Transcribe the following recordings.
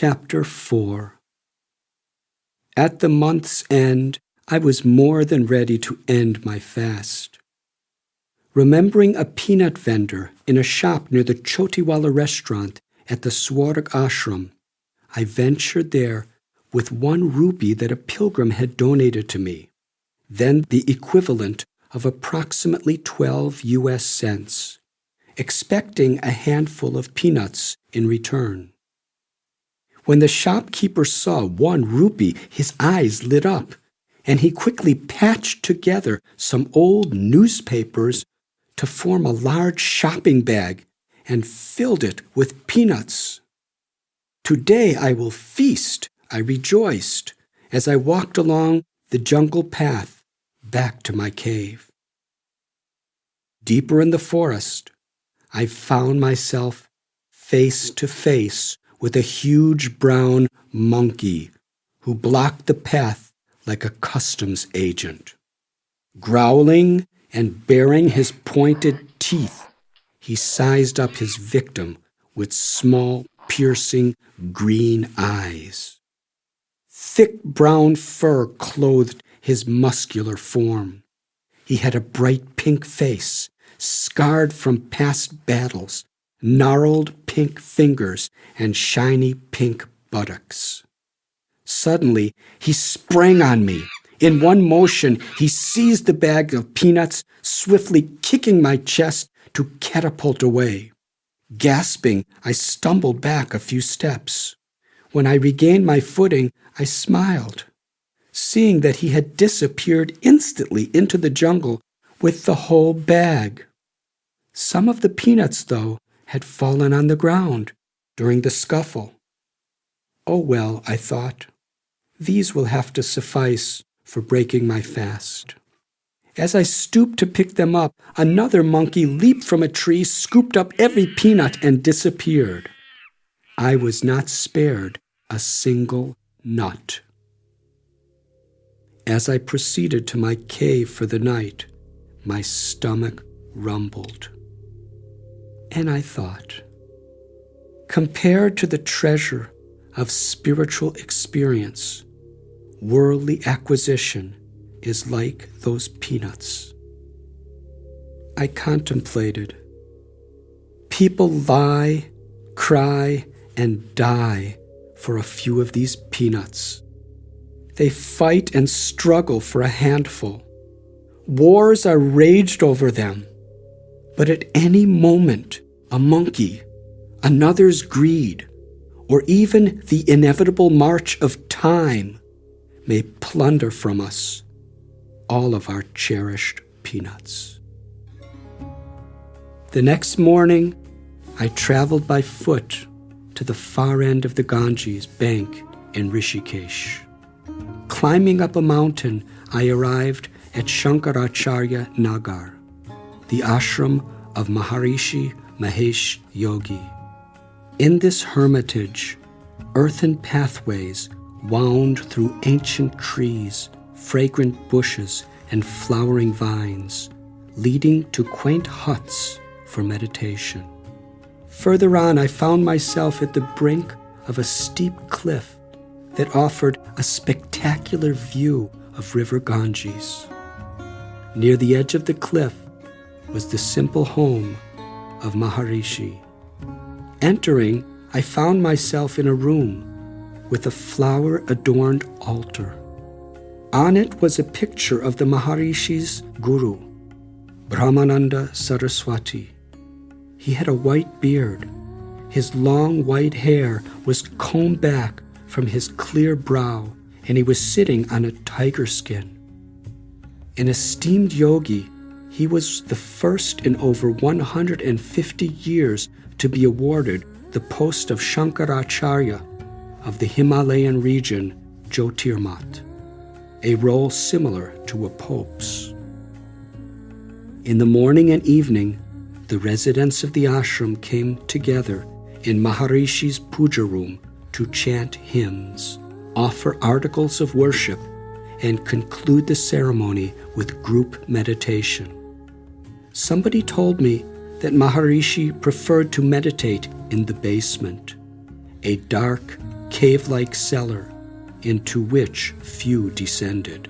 Chapter 4. At the month's end, I was more than ready to end my fast. Remembering a peanut vendor in a shop near the Chotiwala restaurant at the Swarg ashram, I ventured there with 1 rupee that a pilgrim had donated to me, then the equivalent of approximately 12 US cents, expecting a handful of peanuts in return. When the shopkeeper saw 1 rupee, his eyes lit up, and he quickly patched together some old newspapers to form a large shopping bag and filled it with peanuts. Today I will feast, I rejoiced, as I walked along the jungle path back to my cave. Deeper in the forest, I found myself face to face with a huge brown monkey who blocked the path like a customs agent. Growling and baring his pointed teeth, he sized up his victim with small, piercing green eyes. Thick brown fur clothed his muscular form. He had a bright pink face, scarred from past battles, gnarled pink fingers, and shiny pink buttocks. Suddenly, he sprang on me. In one motion, he seized the bag of peanuts, swiftly kicking my chest to catapult away. Gasping, I stumbled back a few steps. When I regained my footing, I smiled, seeing that he had disappeared instantly into the jungle with the whole bag. Some of the peanuts, though, had fallen on the ground during the scuffle. Oh well, I thought, these will have to suffice for breaking my fast. As I stooped to pick them up, another monkey leaped from a tree, scooped up every peanut, and disappeared. I was not spared a single nut. As I proceeded to my cave for the night, my stomach rumbled. And I thought, compared to the treasure of spiritual experience, worldly acquisition is like those peanuts. I contemplated. People lie, cry, and die for a few of these peanuts. They fight and struggle for a handful. Wars are waged over them. But at any moment, a monkey, another's greed, or even the inevitable march of time may plunder from us all of our cherished peanuts. The next morning, I traveled by foot to the far end of the Ganges bank in Rishikesh. Climbing up a mountain, I arrived at Shankaracharya Nagar, the ashram of Maharishi Mahesh Yogi. In this hermitage, earthen pathways wound through ancient trees, fragrant bushes, and flowering vines, leading to quaint huts for meditation. Further on, I found myself at the brink of a steep cliff that offered a spectacular view of River Ganges. Near the edge of the cliff was the simple home of Maharishi. Entering, I found myself in a room with a flower-adorned altar. On it was a picture of the Maharishi's guru, Brahmananda Saraswati. He had a white beard. His long white hair was combed back from his clear brow, and he was sitting on a tiger skin. An esteemed yogi, he was the first in over 150 years to be awarded the post of Shankaracharya of the Himalayan region, Jyotirmat, a role similar to a pope's. In the morning and evening, the residents of the ashram came together in Maharishi's puja room to chant hymns, offer articles of worship, and conclude the ceremony with group meditation. Somebody told me that Maharishi preferred to meditate in the basement, a dark, cave-like cellar into which few descended.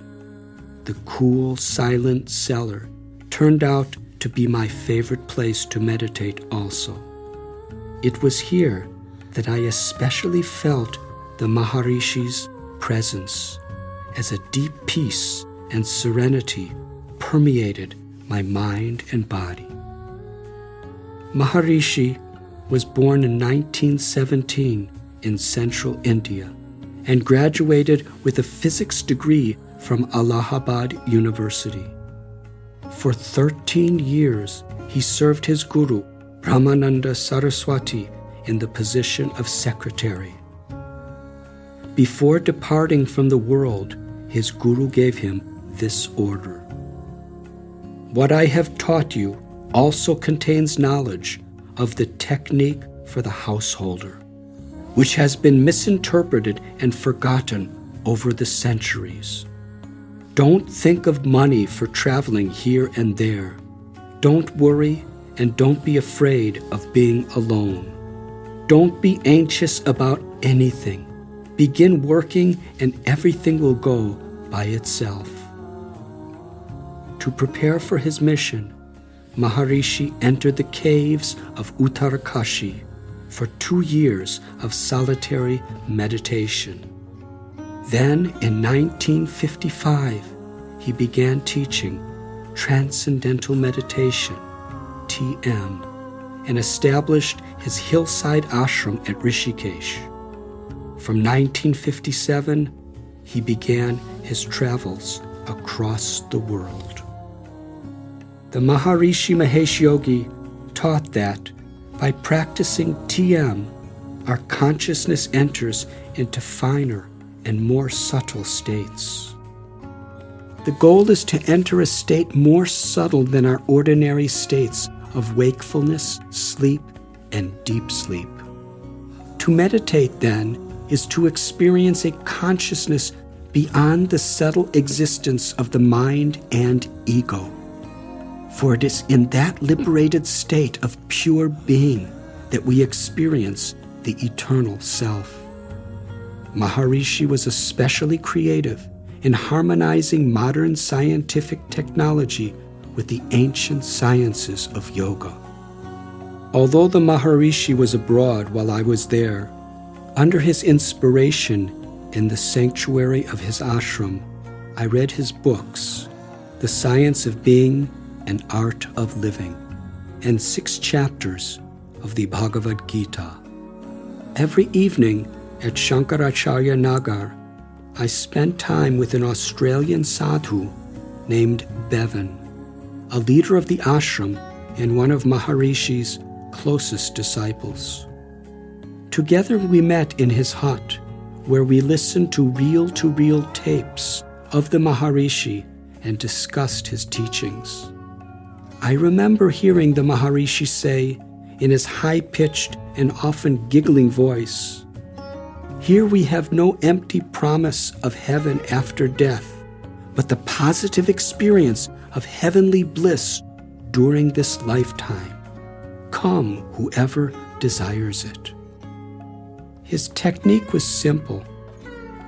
The cool, silent cellar turned out to be my favorite place to meditate also. It was here that I especially felt the Maharishi's presence, as a deep peace and serenity permeated my mind and body. Maharishi was born in 1917 in central India and graduated with a physics degree from Allahabad University. For 13 years, he served his guru, Brahmananda Saraswati, in the position of secretary. Before departing from the world, his guru gave him this order: "What I have taught you also contains knowledge of the technique for the householder, which has been misinterpreted and forgotten over the centuries. Don't think of money for traveling here and there. Don't worry and don't be afraid of being alone. Don't be anxious about anything. Begin working and everything will go by itself." To prepare for his mission, Maharishi entered the caves of Uttarakashi for 2 years of solitary meditation. Then, in 1955, he began teaching transcendental meditation, TM, and established his hillside ashram at Rishikesh. From 1957, he began his travels across the world. The Maharishi Mahesh Yogi taught that by practicing TM, our consciousness enters into finer and more subtle states. The goal is to enter a state more subtle than our ordinary states of wakefulness, sleep, and deep sleep. To meditate, then, is to experience a consciousness beyond the subtle existence of the mind and ego. For it is in that liberated state of pure being that we experience the eternal self. Maharishi was especially creative in harmonizing modern scientific technology with the ancient sciences of yoga. Although the Maharishi was abroad while I was there, under his inspiration in the sanctuary of his ashram, I read his books, The Science of Being and Art of Living, and 6 chapters of the Bhagavad Gita. Every evening at Shankaracharya Nagar, I spent time with an Australian sadhu named Bevan, a leader of the ashram and one of Maharishi's closest disciples. Together we met in his hut, where we listened to reel-to-reel tapes of the Maharishi and discussed his teachings. I remember hearing the Maharishi say, in his high-pitched and often giggling voice, "Here we have no empty promise of heaven after death, but the positive experience of heavenly bliss during this lifetime. Come, whoever desires it." His technique was simple,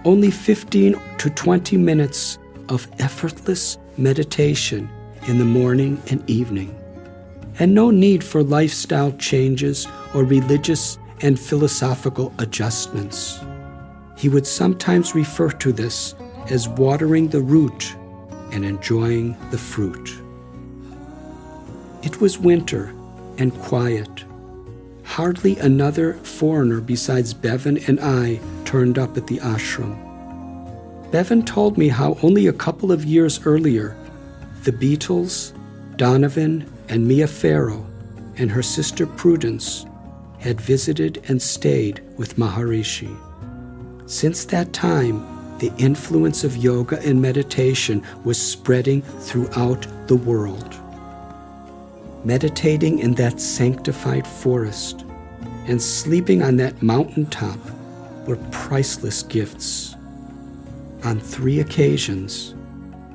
only 15 to 20 minutes of effortless meditation in the morning and evening, and no need for lifestyle changes or religious and philosophical adjustments. He would sometimes refer to this as watering the root and enjoying the fruit. It was winter and quiet. Hardly another foreigner besides Bevan and I turned up at the ashram. Bevan told me how only a couple of years earlier, the Beatles, Donovan, and Mia Farrow, and her sister Prudence had visited and stayed with Maharishi. Since that time, the influence of yoga and meditation was spreading throughout the world. Meditating in that sanctified forest and sleeping on that mountaintop were priceless gifts. On 3 occasions,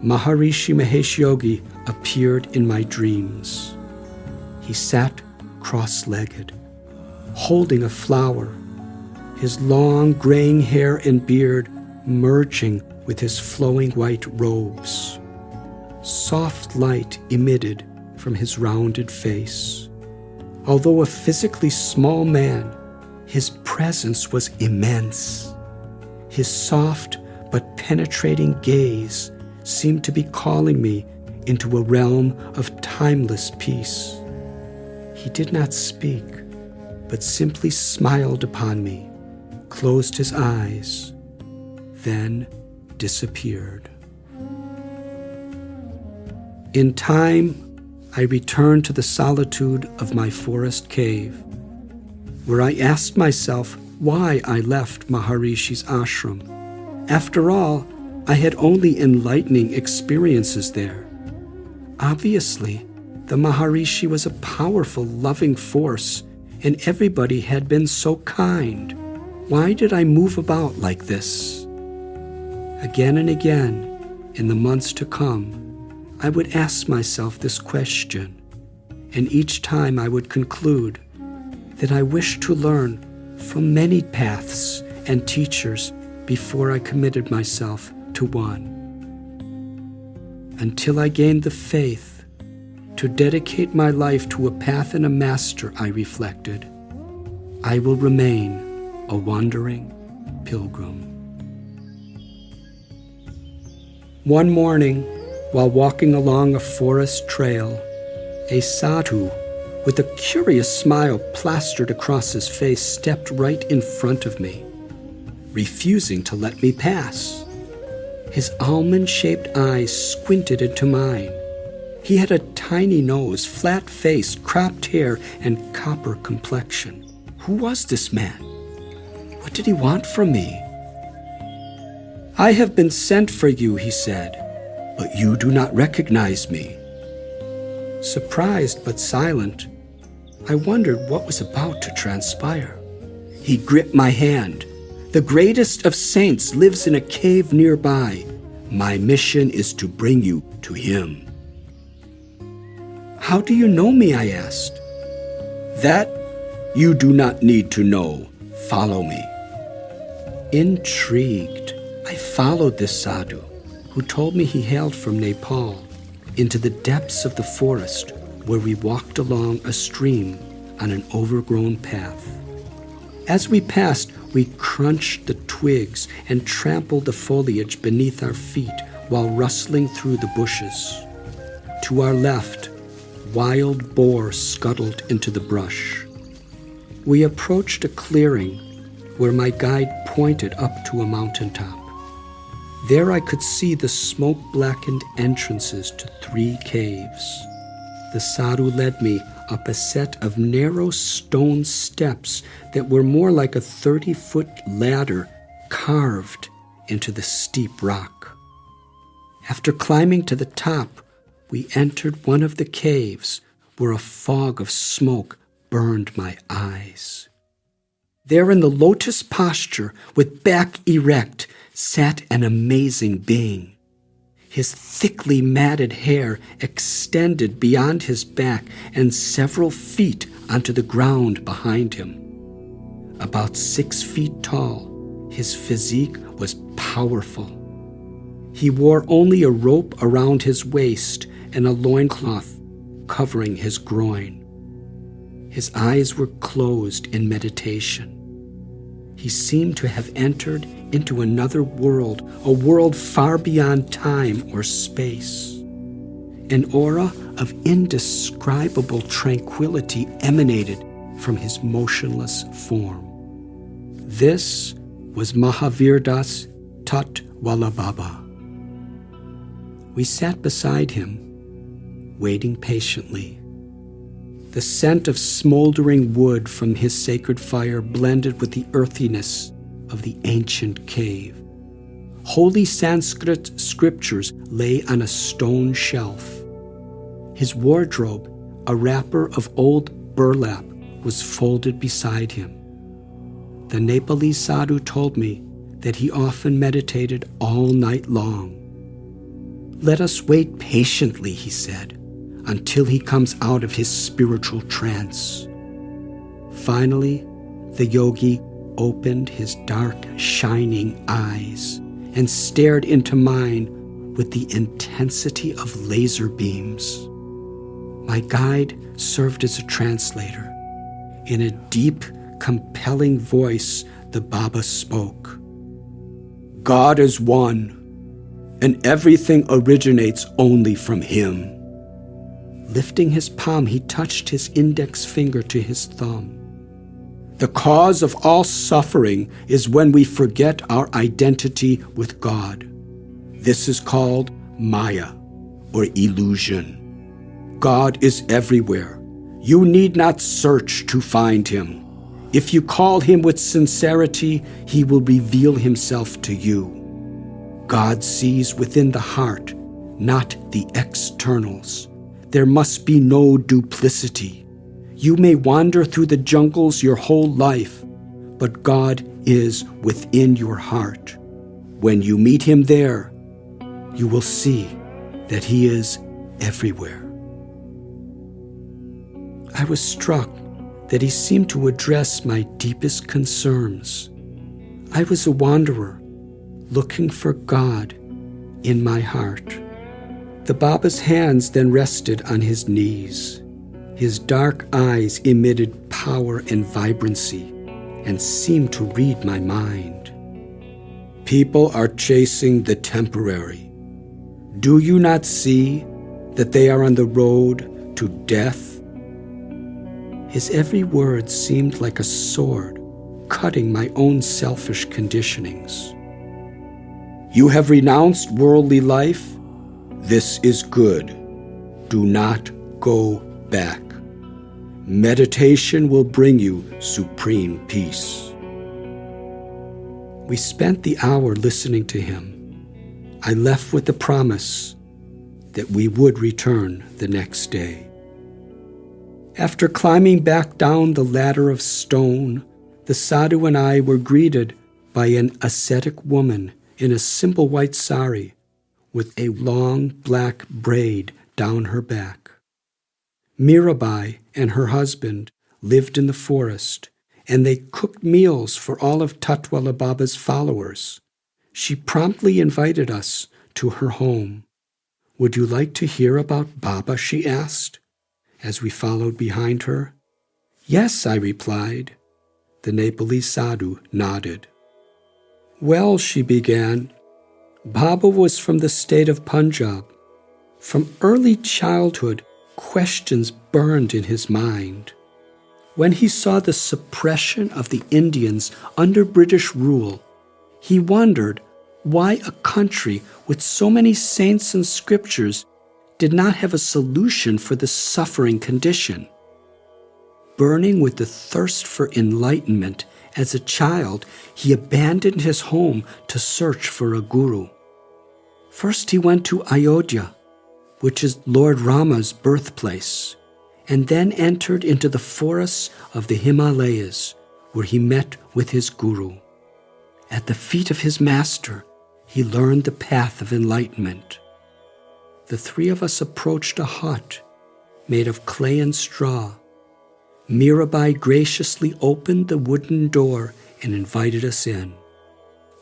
Maharishi Mahesh Yogi appeared in my dreams. He sat cross-legged, holding a flower, his long graying hair and beard merging with his flowing white robes. Soft light emitted from his rounded face. Although a physically small man, his presence was immense. His soft but penetrating gaze seemed to be calling me into a realm of timeless peace. He did not speak, but simply smiled upon me, closed his eyes, then disappeared. In time, I returned to the solitude of my forest cave, where I asked myself why I left Maharishi's ashram. After all, I had only enlightening experiences there. Obviously, the Maharishi was a powerful, loving force, and everybody had been so kind. Why did I move about like this? Again and again, in the months to come, I would ask myself this question, and each time I would conclude that I wished to learn from many paths and teachers before I committed myself to one. Until I gained the faith to dedicate my life to a path and a master, I reflected, I will remain a wandering pilgrim. One morning, while walking along a forest trail, a sadhu with a curious smile plastered across his face stepped right in front of me, refusing to let me pass. His almond-shaped eyes squinted into mine. He had a tiny nose, flat face, cropped hair, and copper complexion. Who was this man? What did he want from me? I have been sent for you, he said, but you do not recognize me. Surprised but silent, I wondered what was about to transpire. He gripped my hand. The greatest of saints lives in a cave nearby. My mission is to bring you to him. How do you know me? I asked. That you do not need to know. Follow me. Intrigued, I followed this sadhu, who told me he hailed from Nepal, into the depths of the forest, where we walked along a stream on an overgrown path. As we passed, we crunched the twigs and trampled the foliage beneath our feet while rustling through the bushes. To our left, wild boar scuttled into the brush. We approached a clearing where my guide pointed up to a mountaintop. There I could see the smoke-blackened entrances to 3 caves. The sadhu led me up a set of narrow stone steps that were more like a 30-foot ladder carved into the steep rock. After climbing to the top, we entered one of the caves where a fog of smoke burned my eyes. There in the lotus posture, with back erect, sat an amazing being. His thickly matted hair extended beyond his back and several feet onto the ground behind him. About 6 feet tall, his physique was powerful. He wore only a rope around his waist and a loincloth covering his groin. His eyes were closed in meditation. He seemed to have entered into another world, a world far beyond time or space. An aura of indescribable tranquility emanated from his motionless form. This was Mahavirdas Tat Wallabhava. We sat beside him, waiting patiently. The scent of smoldering wood from his sacred fire blended with the earthiness of the ancient cave. Holy Sanskrit scriptures lay on a stone shelf. His wardrobe, a wrapper of old burlap, was folded beside him. The Nepalese sadhu told me that he often meditated all night long. Let us wait patiently, he said, until he comes out of his spiritual trance. Finally, the yogi opened his dark, shining eyes and stared into mine with the intensity of laser beams. My guide served as a translator. In a deep, compelling voice, the Baba spoke. God is one, and everything originates only from him. Lifting his palm, he touched his index finger to his thumb. The cause of all suffering is when we forget our identity with God. This is called Maya, or illusion. God is everywhere. You need not search to find him. If you call him with sincerity, he will reveal himself to you. God sees within the heart, not the externals. There must be no duplicity. You may wander through the jungles your whole life, but God is within your heart. When you meet him there, you will see that he is everywhere. I was struck that he seemed to address my deepest concerns. I was a wanderer, looking for God in my heart. The Baba's hands then rested on his knees. His dark eyes emitted power and vibrancy and seemed to read my mind. People are chasing the temporary. Do you not see that they are on the road to death? His every word seemed like a sword, cutting my own selfish conditionings. You have renounced worldly life? This is good. Do not go back. Meditation will bring you supreme peace. We spent the hour listening to him. I left with the promise that we would return the next day. After climbing back down the ladder of stone, the Sadhu and I were greeted by an ascetic woman in a simple white sari with a long black braid down her back. Mirabai and her husband lived in the forest, and they cooked meals for all of Tatwala Baba's followers. She promptly invited us to her home. Would you like to hear about Baba? She asked, as we followed behind her. Yes, I replied. The Nepalese Sadhu nodded. Well, she began, Baba was from the state of Punjab. From early childhood, questions burned in his mind. When he saw the suppression of the Indians under British rule, he wondered why a country with so many saints and scriptures did not have a solution for the suffering condition. Burning with the thirst for enlightenment, as a child, he abandoned his home to search for a guru. First he went to Ayodhya, which is Lord Rama's birthplace, and then entered into the forests of the Himalayas, where he met with his guru. At the feet of his master, he learned the path of enlightenment. The three of us approached a hut made of clay and straw. Mirabai graciously opened the wooden door and invited us in.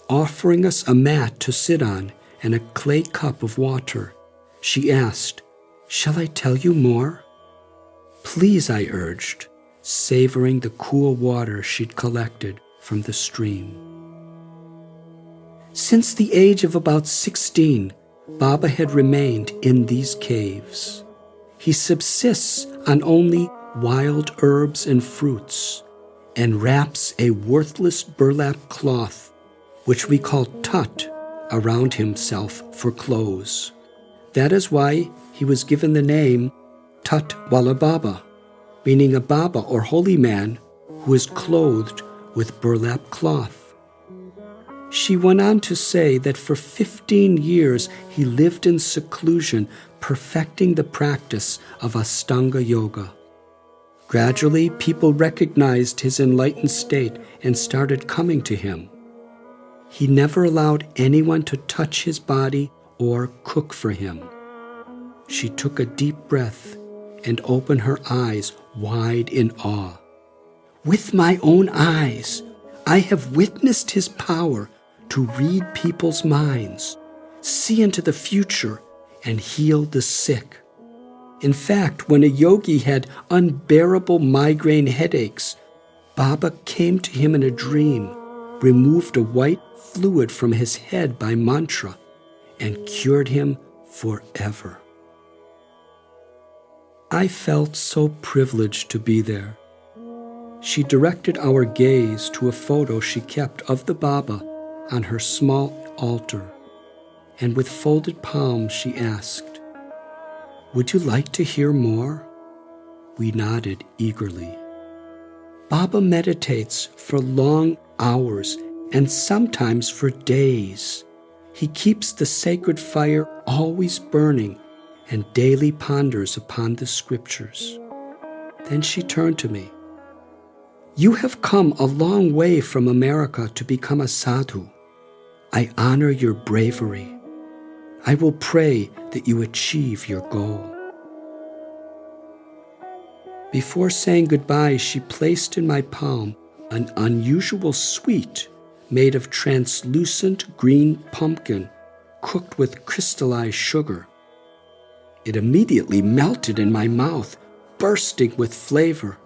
Offering us a mat to sit on and a clay cup of water, she asked, "Shall I tell you more?" "Please," I urged, savoring the cool water she'd collected from the stream. Since the age of about 16, Baba had remained in these caves. He subsists on only wild herbs and fruits, and wraps a worthless burlap cloth, which we call tut, around himself for clothes. That is why he was given the name Tatwala Baba, meaning a Baba or holy man who is clothed with burlap cloth. She went on to say that for 15 years he lived in seclusion, perfecting the practice of Ashtanga Yoga. Gradually, people recognized his enlightened state and started coming to him. He never allowed anyone to touch his body or cook for him. She took a deep breath and opened her eyes wide in awe. "With my own eyes, I have witnessed his power to read people's minds, see into the future, and heal the sick. In fact, when a yogi had unbearable migraine headaches, Baba came to him in a dream, removed a white fluid from his head by mantra, and cured him forever. I felt so privileged to be there. She directed our gaze to a photo she kept of the Baba on her small altar, and with folded palms she asked, "Would you like to hear more?" We nodded eagerly. Baba meditates for long hours and sometimes for days. He keeps the sacred fire always burning and daily ponders upon the scriptures. Then she turned to me. "You have come a long way from America to become a sadhu. I honor your bravery. I will pray that you achieve your goal." Before saying goodbye, she placed in my palm an unusual sweet made of translucent green pumpkin cooked with crystallized sugar. It immediately melted in my mouth, bursting with flavor.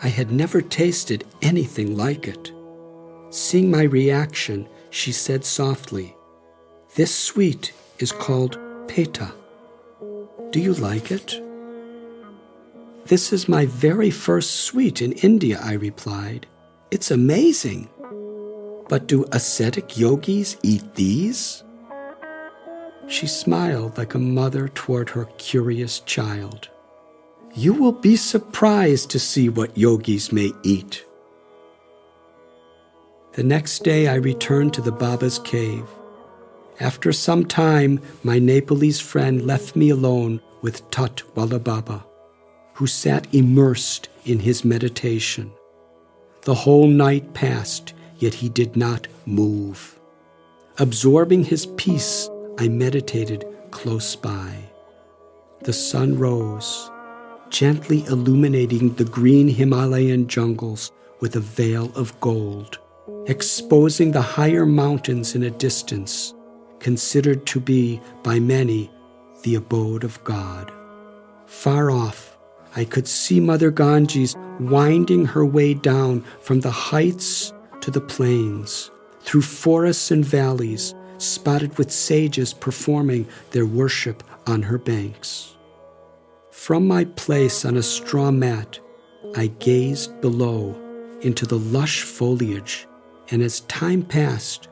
I had never tasted anything like it. Seeing my reaction, she said softly, "This sweet is called Paita. Do you like it?" "This is my very first sweet in India," I replied. "It's amazing. But do ascetic yogis eat these?" She smiled like a mother toward her curious child. "You will be surprised to see what yogis may eat." The next day I returned to the Baba's cave. After some time, my Nepalese friend left me alone with Tat Wala Baba, who sat immersed in his meditation. The whole night passed, yet he did not move. Absorbing his peace, I meditated close by. The sun rose, gently illuminating the green Himalayan jungles with a veil of gold, exposing the higher mountains in a distance, considered to be by many the abode of God. Far off, I could see Mother Ganges winding her way down from the heights to the plains, through forests and valleys, spotted with sages performing their worship on her banks. From my place on a straw mat, I gazed below into the lush foliage, and as time passed,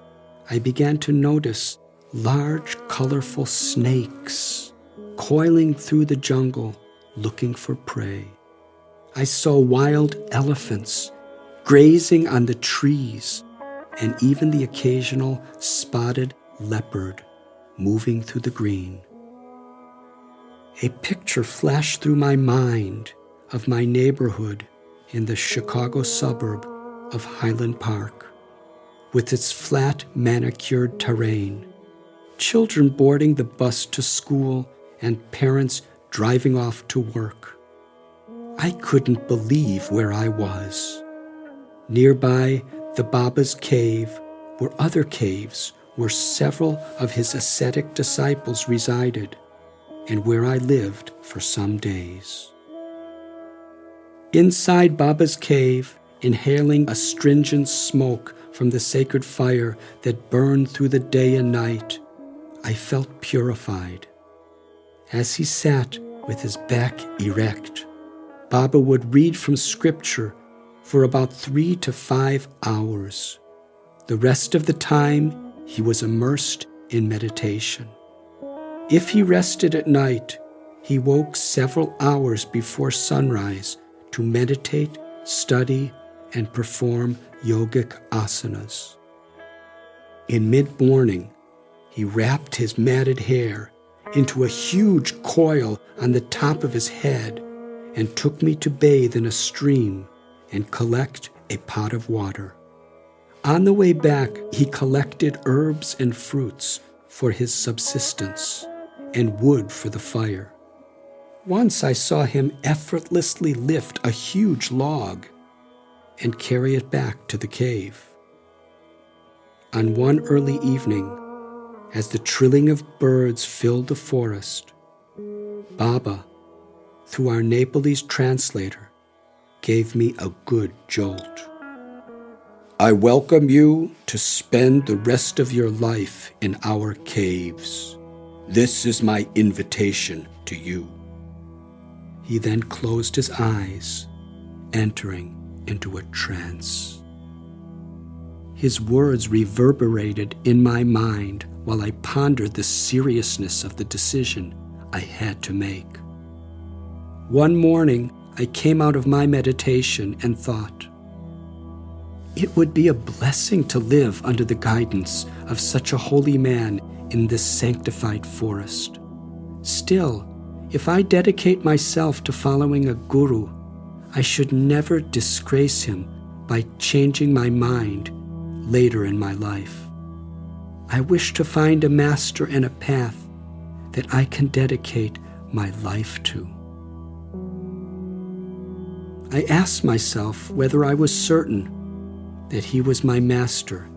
I began to notice large, colorful snakes coiling through the jungle, looking for prey. I saw wild elephants grazing on the trees, and even the occasional spotted leopard moving through the green. A picture flashed through my mind of my neighborhood in the Chicago suburb of Highland Park, with its flat, manicured terrain, children boarding the bus to school, and parents driving off to work. I couldn't believe where I was. Nearby, the Baba's cave were other caves where several of his ascetic disciples resided, and where I lived for some days. Inside Baba's cave, inhaling astringent smoke from the sacred fire that burned through the day and night, I felt purified. As he sat with his back erect, Baba would read from scripture for about 3 to 5 hours. The rest of the time, he was immersed in meditation. If he rested at night, he woke several hours before sunrise to meditate, study, and perform yogic asanas. In mid-morning, he wrapped his matted hair into a huge coil on the top of his head and took me to bathe in a stream and collect a pot of water. On the way back, he collected herbs and fruits for his subsistence and wood for the fire. Once I saw him effortlessly lift a huge log. and carry it back to the cave. On one early evening, as the trilling of birds filled the forest, Baba, through our Nepalese translator, gave me a good jolt. I welcome you to spend the rest of your life in our caves. This is my invitation to you. He then closed his eyes, entering into a trance. His words reverberated in my mind while I pondered the seriousness of the decision I had to make. One morning, I came out of my meditation and thought, it would be a blessing to live under the guidance of such a holy man in this sanctified forest. Still, if I dedicate myself to following a guru, I should never disgrace him by changing my mind later in my life. I wish to find a master and a path that I can dedicate my life to. I asked myself whether I was certain that he was my master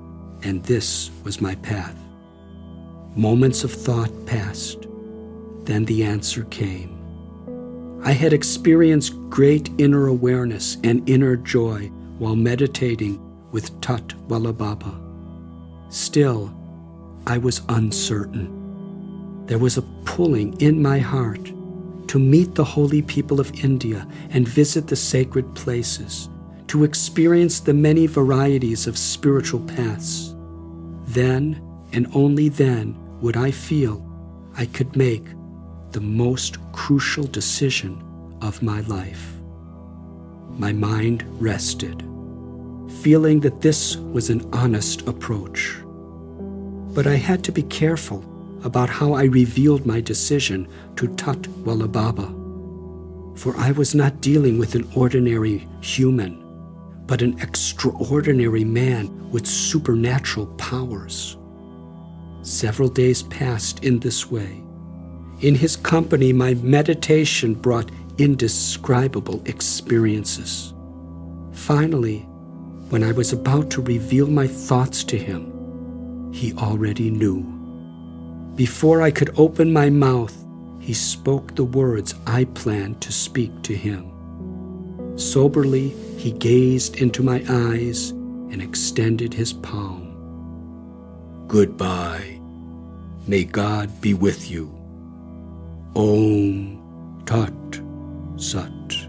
and this was my path. Moments of thought passed. Then the answer came. I had experienced great inner awareness and inner joy while meditating with Tat Walla Baba. Still, I was uncertain. There was a pulling in my heart to meet the holy people of India and visit the sacred places, to experience the many varieties of spiritual paths. Then, and only then, would I feel I could make the most crucial decision of my life. My mind rested, feeling that this was an honest approach. But I had to be careful about how I revealed my decision to Tat Walla Baba, for I was not dealing with an ordinary human, but an extraordinary man with supernatural powers. Several days passed in this way. In his company, my meditation brought indescribable experiences. Finally, when I was about to reveal my thoughts to him, he already knew. Before I could open my mouth, he spoke the words I planned to speak to him. Soberly, he gazed into my eyes and extended his palm. Goodbye. May God be with you. Om Tat Sat.